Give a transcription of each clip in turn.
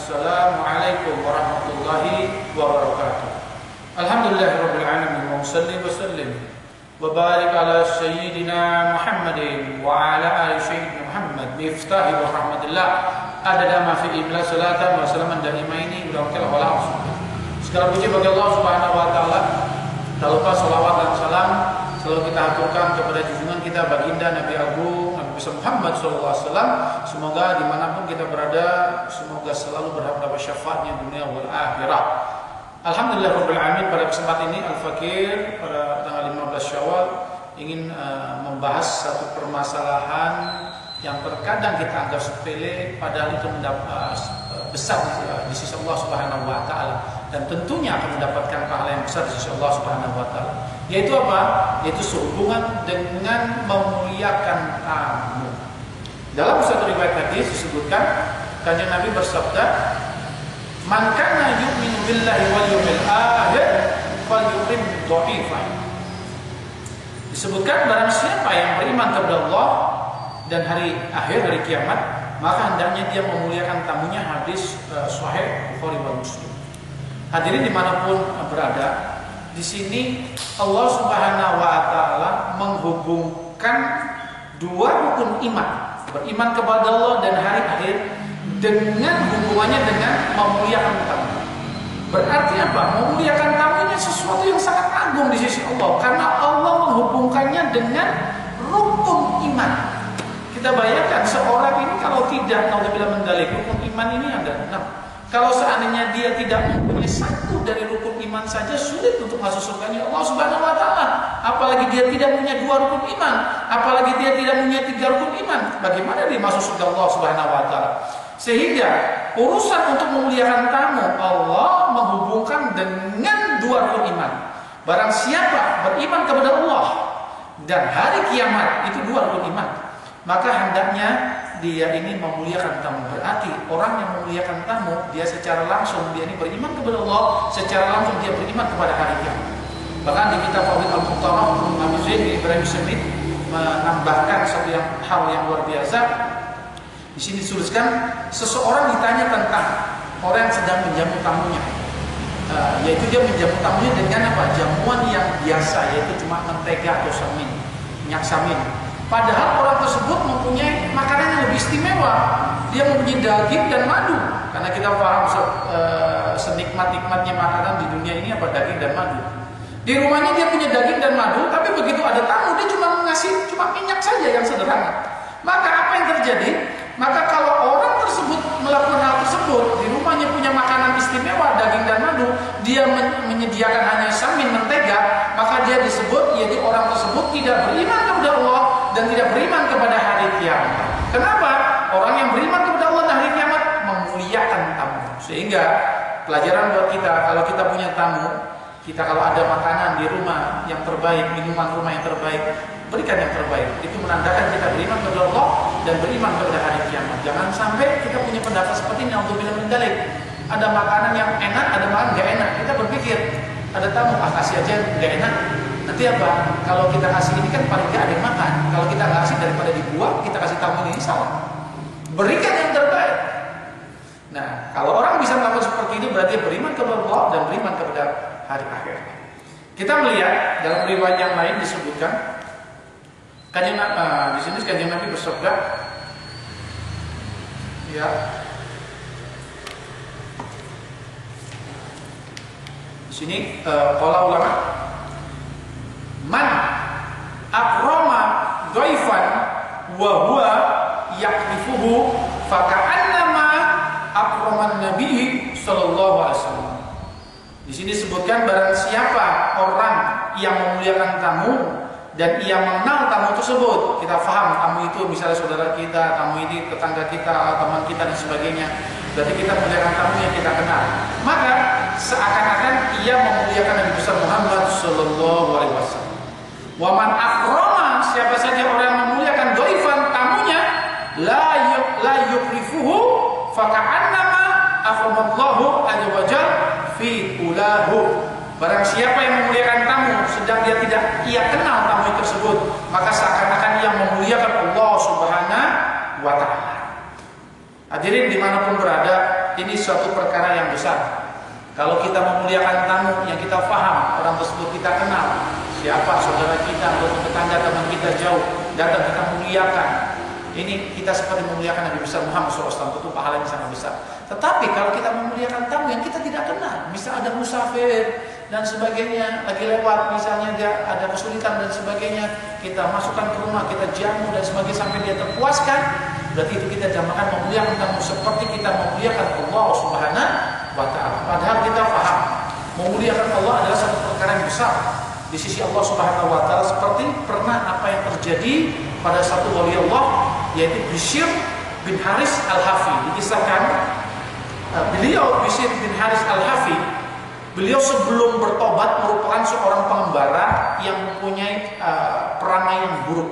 Assalamualaikum warahmatullahi wabarakatuh. Alhamdulillahirabbil alamin wa salli wa sallim wa barik ala sayyidina Muhammadin wa ala ali sayyidina Muhammad miftahi wa rahmatillah adada ma fi ibla salatan wa salaman daimaini ila wala segala puji bagi Allah Subhanahu wa taala. Tak lupa salawat dan salam selalu kita aturkan kepada junjungan kita baginda Nabi Agung Nabi besar Muhammad SAW. Semoga dimanapun kita berada, semoga selalu berharap dapat syafaatnya dunia wal akhirah. Alhamdulillahirabbil alamin. Pada kesempatan ini Al-Fakir pada tanggal 15 Syawal ingin membahas satu permasalahan yang terkadang kita anggap sepele padahal itu besar di sisi Allah Subhanahu wa taala dan tentunya akan mendapatkan pahala yang besar di sisi Allah Subhanahu wa taala. Yaitu apa? Yaitu sehubungan dengan memuliakan tamu. Dalam satu riwayat hadis disebutkan kanjeng Nabi bersabda, "Man kana yu'minu billahi wal yawmil akhir falyukrim dha'ifan." Disebutkan barang siapa yang beriman kepada Allah dan hari akhir, hari kiamat, maka hendaknya dia memuliakan tamunya. Hadis Sahih Bukhari dan Muslim. Hadirin dimanapun berada, di sini Allah Subhanahu wa taala menghubungkan dua rukun iman, beriman kepada Allah dan hari akhir, dengan hubungannya dengan memuliakan tamu. Berarti apa? Memuliakan tamu ini sesuatu yang sangat agung di sisi Allah, karena Allah menghubungkannya dengan rukun iman. Kita bayangkan seorang ini kalau tidak naudzubillah mendalik rukun iman ini ada 6. Kalau seandainya dia tidak mempunyai satu dari rukun iman saja, sulit untuk masuk surganya Allah Subhanahu wa taala. Apalagi dia tidak punya 2 rukun iman, apalagi dia tidak punya 3 rukun iman, bagaimana dia masuk surga Allah Subhanahu wa taala? Sehingga urusan untuk memuliakan tamu Allah menghubungkan dengan 2 rukun iman. Barang siapa beriman kepada Allah dan hari kiamat, itu 2 rukun iman, maka hendaknya dia ini memuliakan tamu. Berarti orang yang memuliakan tamu, dia secara langsung dia ini beriman kepada Allah, secara langsung dia beriman kepada hari kiamat. Bahkan di kitab Fawid Al-Muqtarah, Abu Zaid Ibrahim Smith menambahkan satu hal yang luar biasa. Di sini dituliskan seseorang ditanya tentang orang yang sedang menjamu tamunya, yaitu dia menjamu tamunya dengan apa? Jamuan yang biasa, yaitu cuma mentega atau samin, minyak samin. Padahal orang tersebut mempunyai makanan yang lebih istimewa. Dia mempunyai daging dan madu. Karena kita paham senikmat-nikmatnya makanan di dunia ini apa? Daging dan madu. Di rumahnya dia punya daging dan madu, tapi begitu ada tamu dia cuma mengasih minyak saja yang sederhana. Maka apa yang terjadi? Maka kalau orang tersebut melakukan hal tersebut, di rumahnya punya makanan istimewa, daging dan madu, dia menyediakan hanya samin mentega, maka dia disebut, yaitu orang tersebut tidak beriman kepada Allah dan tidak beriman kepada hari kiamat. Kenapa? Orang yang beriman kepada Allah dan hari kiamat memuliakan tamu. Sehingga pelajaran buat kita, kalau kita punya tamu, kita kalau ada makanan di rumah yang terbaik, minuman rumah yang terbaik, berikan yang terbaik. Itu menandakan kita beriman kepada Allah dan beriman kepada hari kiamat. Jangan sampai kita punya pendapat seperti ini untuk bilang mendalik. Ada makanan yang enak, ada makanan gak enak. Kita berpikir, ada tamu, kasih aja gak enak. Nanti apa? Kalau kita kasih ini kan paling gak ada yang makan. Kalau kita nggak kasih daripada dibuang, kita kasih tamu ini salah. Berikan yang terbaik. Nah, kalau orang bisa melakukan seperti ini, berarti beriman kepada Allah dan beriman kepada hari akhir. Kita melihat dalam riwayat yang lain disebutkan, di sini kanjeng Nabi bersabda, ya, di sini qala ulama, man akrama dhaifan wa huwa yakrifuhu faka'annama akraman nabi sallallahu alaihi wasallam. Di sini disebutkan barang siapa orang yang memuliakan tamu dan ia mengenal tamu tersebut. Kita paham tamu itu misalnya saudara kita, tamu ini tetangga kita, teman kita dan sebagainya. Berarti kita memuliakan tamu yang kita kenal. Maka seakan-akan ia memuliakan Nabi besar Muhammad sallallahu alaihi wasallam. Wa man akrama, siapa saja orang yang memuliakan dhaifan tamunya, la yukrifuhu faka'annama akramallahu azza wajal fi ulahu. Barang siapa yang memuliakan tamu sedang dia tidak kenal tamu tersebut, maka seakan-akan ia memuliakan Allah Subhanahu wa taala. Hadirin dimanapun berada, ini suatu perkara yang besar. Kalau kita memuliakan tamu yang kita paham, orang tersebut kita kenal, siapa saudara kita atau tetangga teman kita jauh, datang kita muliakan. Ini kita seperti memuliakan Nabi besar Muhammad SAW, itu pahala yang sangat besar. Tetapi kalau kita memuliakan tamu yang kita tidak kenal, misal ada musafir dan sebagainya, lagi lewat misalnya dia ada kesulitan dan sebagainya, kita masukkan ke rumah, kita jamu dan sebagainya sampai dia terpuaskan, berarti itu kita jamakan memuliakan tamu seperti kita memuliakan Allah Subhanahu wa Ta'ala. Padahal kita paham memuliakan Allah adalah satu perkara yang besar di sisi Allah Subhanahu wa Ta'ala, seperti pernah apa yang terjadi pada satu wali Allah, yaitu Bishr bin Haris Al-Hafi. Dikisahkan beliau Bishr bin Haris Al-Hafi, beliau sebelum bertobat merupakan seorang pengembara yang mempunyai perangai yang buruk.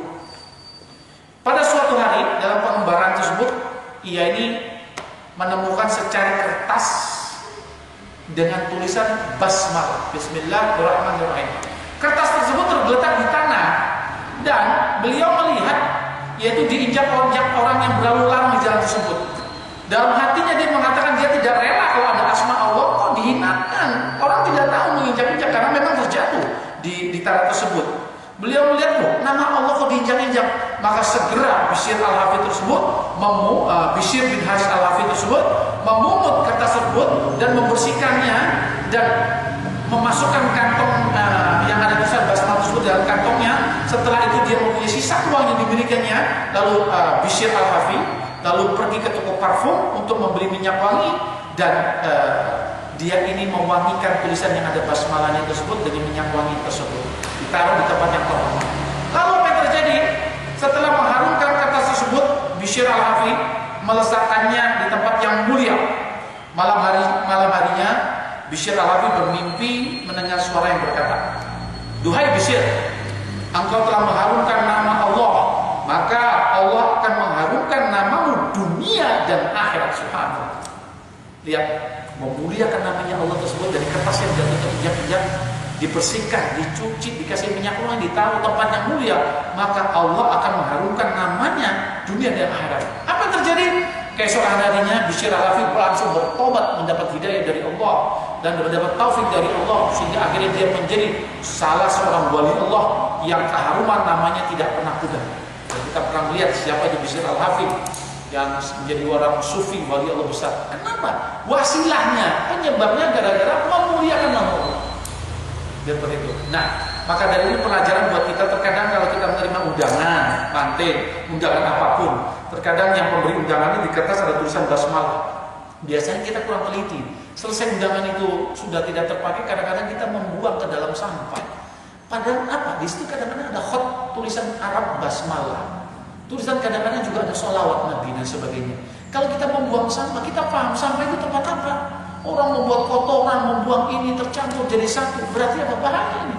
Pada suatu hari dalam pengembaraan tersebut, ia ini menemukan secari kertas dengan tulisan basmalah, Bismillahirrahmanirrahim. Kertas tersebut tergeletak di tanah dan beliau melihat, yaitu diinjak-injak orang yang berlalu lalang di jalan tersebut. Dalam hatinya dia mengatakan dia tidak rela kalau ada asma Allah kok dihinakan. Orang tidak tahu menginjak-injak karena memang terjatuh di tanah tersebut. Beliau melihat loh, nama Allah kok diinjak-injak. Maka segera Bishr Al-Hafi tersebut, Bishr bin Haris Al-Hafi tersebut memungut kertas tersebut dan membersihkannya dan memasukkan kantong yang ada tulisan basmalah tersebut dalam kantongnya. Setelah itu dia mempunyai sisa uang yang dimilikinya. Lalu Bishr Al-Hafi lalu pergi ke toko parfum untuk membeli minyak wangi dan dia ini mewangikan tulisan yang ada basmalahnya tersebut dengan minyak wangi tersebut, ditaruh di tempat yang terhormat. Lalu apa yang terjadi? Setelah mengharumkan kertas tersebut, Bishr Al-Hafi meletakkannya di tempat yang mulia. Malam harinya Bishr Al-Hafi bermimpi mendengar suara yang berkata, "Duhai Bishr, engkau telah mengharumkan nama Allah, maka Allah akan mengharumkan namamu dunia dan akhirat." Subhanallah. Lihat, memuliakan namanya Allah tersebut dari kertas yang jatuh terinjak-injak, dibersihkan, dicuci, dikasih minyak wangi, ditaruh tempat yang mulia, maka Allah akan mengharumkan namanya dunia dan akhirat. Apa yang terjadi? Keesokan harinya Bishr Al-Hafi langsung bertobat, mendapat hidayah dari Allah dan mendapat taufik dari Allah, sehingga akhirnya dia menjadi salah seorang wali Allah yang keharuman namanya tidak pernah pudar. Dan kita pernah melihat siapa itu Bishr Al-Hafi yang menjadi orang sufi wali Allah besar. Kenapa? Wasilahnya, penyebabnya gara-gara memuliakan nama Allah. Seperti itu. Nah, maka dari ini pelajaran buat kita. Terkadang kalau kita menerima undangan, manten, undangan apapun, terkadang yang pemberi undangan di kertas ada tulisan basmalah. Biasanya kita kurang teliti. Selesai undangan itu sudah tidak terpakai, kadang-kadang kita membuang ke dalam sampah. Padahal apa? Di situ kadang-kadang ada khot tulisan Arab basmalah. Tulisan kadang-kadang juga ada sholawat Nabi dan sebagainya. Kalau kita membuang sampah, kita paham sampah itu tempat apa? Orang membuat kotoran, membuang ini tercampur jadi satu. Berarti apa bahaya ini?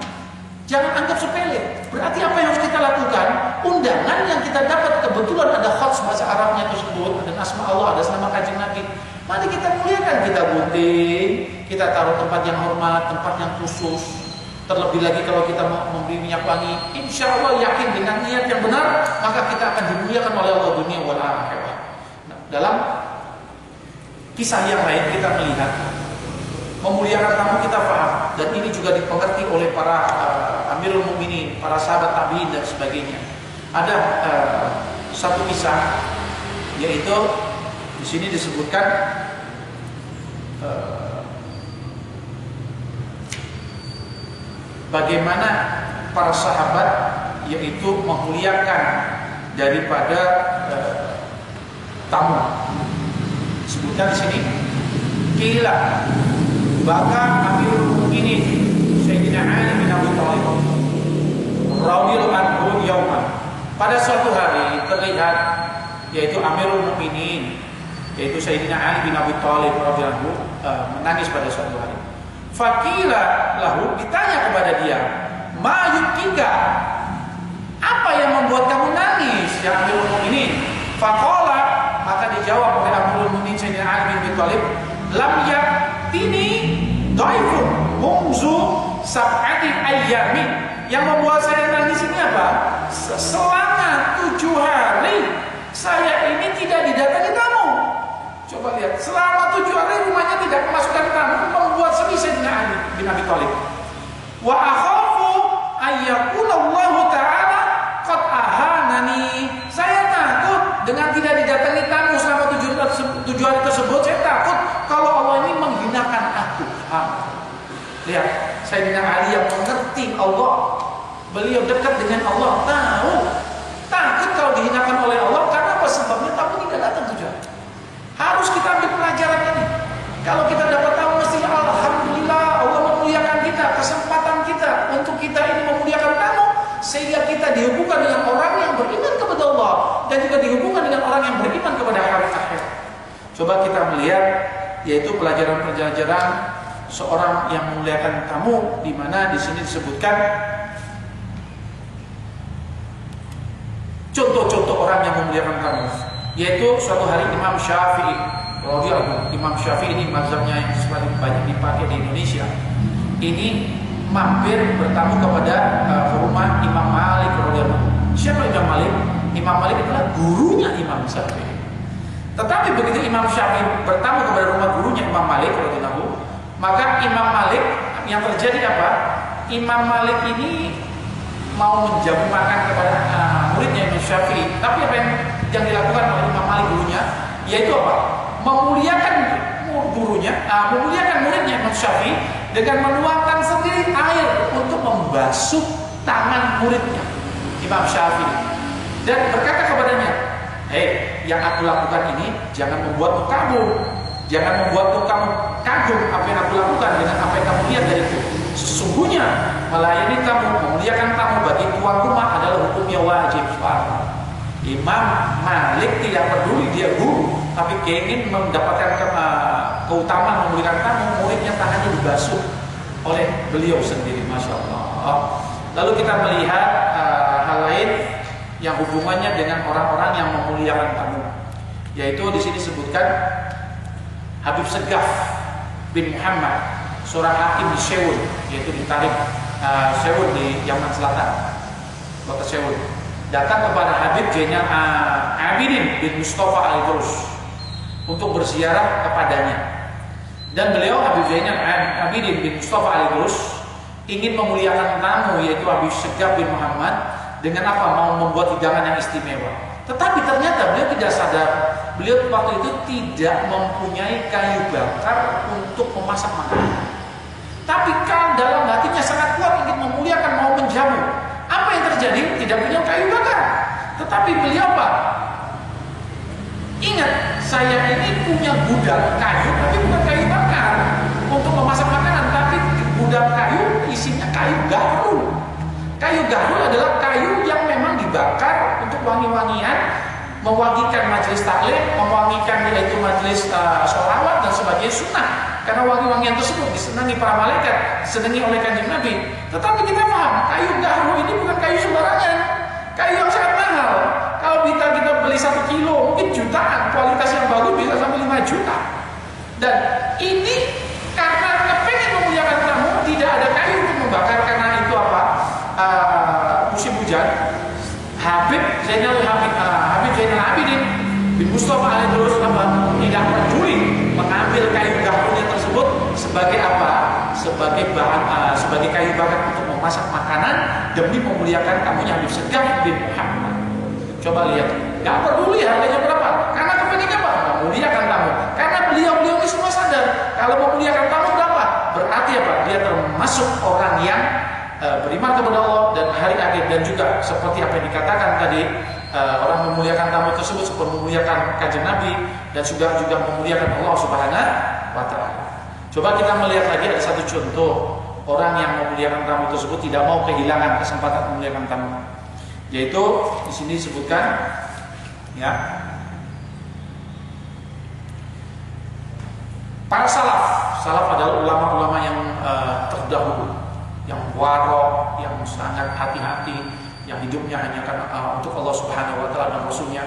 Jangan anggap sepele. Berarti apa yang harus kita lakukan? Undangan yang kita dapat kebetulan ada khot bahasa Arabnya tersebut, dan asma Allah, ada nama Kanjeng Nabi. Mari kita muliakan, kita gunting, kita taruh tempat yang hormat, tempat yang khusus. Terlebih lagi kalau kita mau membeli minyak wangi, insya Allah yakin dengan niat yang benar, maka kita akan dimuliakan oleh Allah dunia wal akhirat. Nah, dalam kisah yang lain kita melihat memuliakan tamu kita paham, dan ini juga dipengerti oleh para Amirul Mukminin, para sahabat tabi'in dan sebagainya. Ada satu kisah, yaitu di sini disebutkan bagaimana para sahabat yaitu memuliakan daripada tamu. Sebutkan di sini, kila baka Amirul Mukminin Sayyidina Ali bin Abi Thalib radhiyallahu anhu yauman. Pada suatu hari terlihat yaitu Amirul Mukminin yaitu Sayyidina Ali bin Abi Thalib radhiyallahu anhu menangis pada suatu hari. Fakila lahu, ditanya kepada dia, ma yukika, apa yang membuat kamu nangis ya Amirul Mukminin? Faqala, maka dijawab oleh Amirul Mukminin Sayyidina Ali bin Abi Thalib, lam yatini dhaifun munzu sab'ati ayyamin. Yang membuat saya nangis ini apa? Selama 7 hari saya ini tidak didatangi tamu. Coba lihat, selama 7 hari tidak memasukkan tamu membuat sedih Sayyidina Ali bin Abi Thalib. Wa akhafu ayyaqulullahu ta'ala qad ahanani. Saya takut dengan tidak didatangi tamu selama 7 hari tersebut. Saya takut kalau Allah ini menghinakan aku. Lihat, Sayyidina Ali yang mengerti Allah, beliau dekat dengan Allah, tahu takut kalau dihinakan oleh Allah. Karena apa sebabnya? Tamu tidak datang 7 hari. Harus kita ambil pelajaran ini. Kalau kita dapat tamu, mesti alhamdulillah, Allah memuliakan kita, kesempatan kita untuk kita ini memuliakan tamu, sehingga kita dihubungkan dengan orang yang beriman kepada Allah dan juga dihubungkan dengan orang yang beriman kepada hari akhir. Coba kita melihat, yaitu pelajaran-pelajaran seorang yang memuliakan tamu, di mana di sini disebutkan contoh-contoh orang yang memuliakan tamu, yaitu suatu hari Imam Syafi'i radhiyallahu. Imam Syafi'i ini mazhabnya yang paling banyak dipakai di Indonesia. Ini mampir bertamu kepada rumah Imam Malik radhiyallahu. Siapa Imam Malik? Imam Malik adalah gurunya Imam Syafi'i. Tetapi begitu Imam Syafi'i bertamu kepada rumah gurunya Imam Malik radhiyallahu, maka Imam Malik, yang terjadi apa? Imam Malik ini mau menjamu makan kepada muridnya Imam Syafi'i. Tapi apa yang dilakukan oleh Imam Malik gurunya, yaitu apa? Memuliakan gurunya, memuliakan muridnya Imam Syafi'i dengan menuangkan sendiri air untuk membasuh tangan muridnya Imam Syafi'i, dan berkata kepadanya, yang aku lakukan ini jangan membuatmu kagum, jangan membuatmu kamu kagum apa yang aku lakukan dengan apa yang kamu lihat dariku. Sesungguhnya melayani tamu, memuliakan tamu bagi tuan rumah adalah hukumnya wajib. Imam Malik tidak peduli dia guru, tapi ingin mendapatkan keutamaan memuliakan tamu, muridnya tangannya dibasuh oleh beliau sendiri, masya Allah. Lalu kita melihat hal lain yang hubungannya dengan orang-orang yang memuliakan tamu, yaitu di sini disebutkan Habib Segaf bin Muhammad, seorang hakim di Seoul, yaitu di Tarim Seoul di Yaman Selatan, kota Seoul, datang kepada Habib Zainal Abidin bin Mustafa Al-Idrus untuk berziarah kepadanya. Dan beliau, Habib Zainal Abidin bin Mustafa Al-Idrus, ingin memuliakan tamu, yaitu Habib Segaf bin Muhammad, dengan apa? Mau membuat hidangan yang istimewa. Tetapi ternyata beliau tidak sadar, beliau waktu itu tidak mempunyai kayu bakar untuk memasak makanan. Tapi kan dalam hatinya sangat kuat ingin memuliakan, mau menjamu. Apa yang terjadi? Tidak punya kayu bakar. Tetapi beliau apa? Ingat, saya ini punya gudang kayu, tapi bukan kayu bakar untuk memasak makanan, tapi gudang kayu isinya kayu garu. Kayu garu adalah kayu yang memang dibakar untuk wangi-wangian, mewangikan majelis taklim, mewangikan yaitu majelis sholawat dan sebagainya sunnah. Karena wangi-wangian tersebut disenangi para malaikat, disenangi oleh Kanjeng Nabi. Tetapi kita paham, kayu garu ini bukan kayu sembarangan, kayu yang sangat mahal. Kalau kita beli 1 kilo mungkin jutaan, kualitas yang bagus bisa sampai 5 juta. Dan ini karena kepengen memuliakan tamu, tidak ada kayu untuk membakar karena itu apa? Musim hujan. Habib Zainal Abidin bin Mustafa Al-Idrus tidak peduli mengambil kayu garunya tersebut sebagai apa? Sebagai bahan, sebagai kayu bakar untuk memasak makanan demi memuliakan tamunya Habib Segaf bin Muhammad. Coba lihat, gak peduli harganya berapa, karena kepentingan apa? Memuliakan tamu. Karena beliau ini semua sadar kalau memuliakan tamu berapa? Berarti apa? Dia termasuk orang yang beriman kepada Allah dan hari akhir, dan juga seperti apa yang dikatakan tadi, orang memuliakan tamu tersebut seperti memuliakan Kanjeng Nabi dan juga memuliakan Allah Subhanahu wa Ta'ala. Coba kita melihat lagi ada satu contoh orang yang memuliakan tamu tersebut tidak mau kehilangan kesempatan memuliakan tamu, yaitu di sini disebutkan ya, para salaf adalah ulama-ulama yang terdahulu, yang warok, yang sangat hati-hati, yang hidupnya hanya karena untuk Allah Subhanahu wa Ta'ala dan Rasulnya.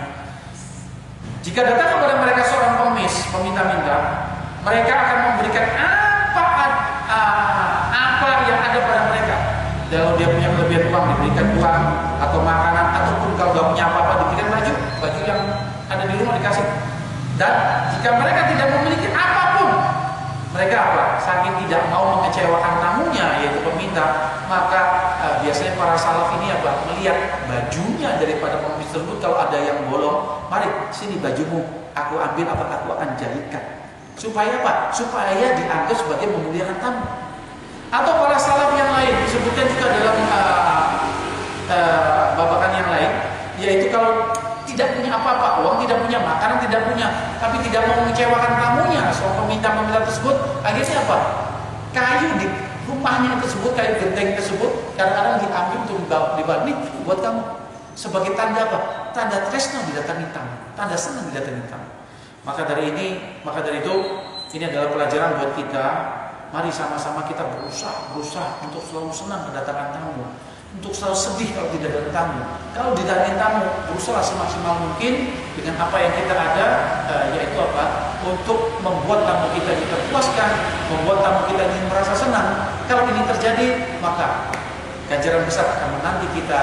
Jika datang kepada mereka seorang pengemis, meminta-minta, mereka akan memberikan apa yang ada pada mereka. Kalau dia punya kelebihan uang, diberikan uang atau makanan, ataupun kalau nggak punya apa-apa, diberikan baju yang ada di rumah dikasih. Dan jika mereka tidak memiliki apapun, tidak mau mengecewakan tamunya yaitu peminta, maka biasanya para salaf ini apa? Melihat bajunya daripada pengemis tersebut, kalau ada yang bolong, mari sini bajumu, aku ambil apa aku akan jahitkan. Supaya apa? Supaya dianggap sebagai memuliakan tamu. Atau para salaf yang lain disebutkan juga dalam babakan yang lain, yaitu kalau tidak punya apa-apa, uang tidak punya, makanan tidak punya, tapi tidak mau mengecewakan tamunya, peminta tersebut, akhirnya apa? Kayu di rumahnya tersebut, kayu genteng tersebut, kadang-kadang diambil untuk dibawa nih buat kamu, sebagai tanda apa? Tanda tresno didatangi tamu, tanda senang didatangi tamu. Maka dari itu, ini adalah pelajaran buat kita. Mari sama-sama kita berusaha untuk selalu senang kedatangan tamu, untuk selalu sedih kalau tidak ada tamu. Kalau didatangi tamu, berusaha semaksimal mungkin dengan apa yang kita ada, yaitu apa? Untuk membuat tamu kita puaskan, membuat tamu kita ingin merasa senang. Kalau ini terjadi, maka ganjaran besar akan menanti kita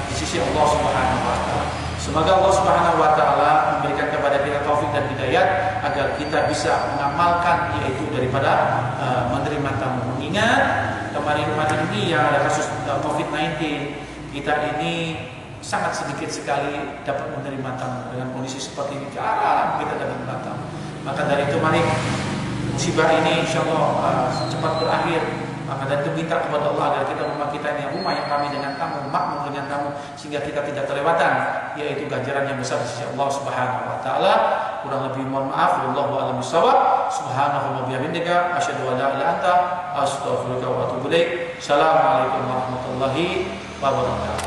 di sisi Allah Subhanahu wa taala. Semoga Allah Subhanahu wa taala memberikan kepada kita taufik dan hidayat agar kita bisa mengamalkan, yaitu daripada menerima tamu. Mengingat kemarin ini yang ada kasus COVID-19, kita ini sangat sedikit sekali dapat menerima tamu. Dengan kondisi seperti ini jarang kita dapat menerima tamu. Maka dari itu mari musibah ini insyaallah cepat berakhir. Maka dari itu minta kepada Allah agar kita rumah kita ini rumah yang kami dengan tamu, makmur dengan tamu, sehingga kita tidak terlewatan, yaitu ganjaran yang besar di sisi Allah Subhanahu wa taala. Kurang lebih mohon maaf, wallahu a'lam bishawab. Subhanallahi wa bihamdika, asyhadu an la ilaha illa anta, astaghfiruka wa atubu ilaik. Assalamualaikum warahmatullahi wabarakatuh.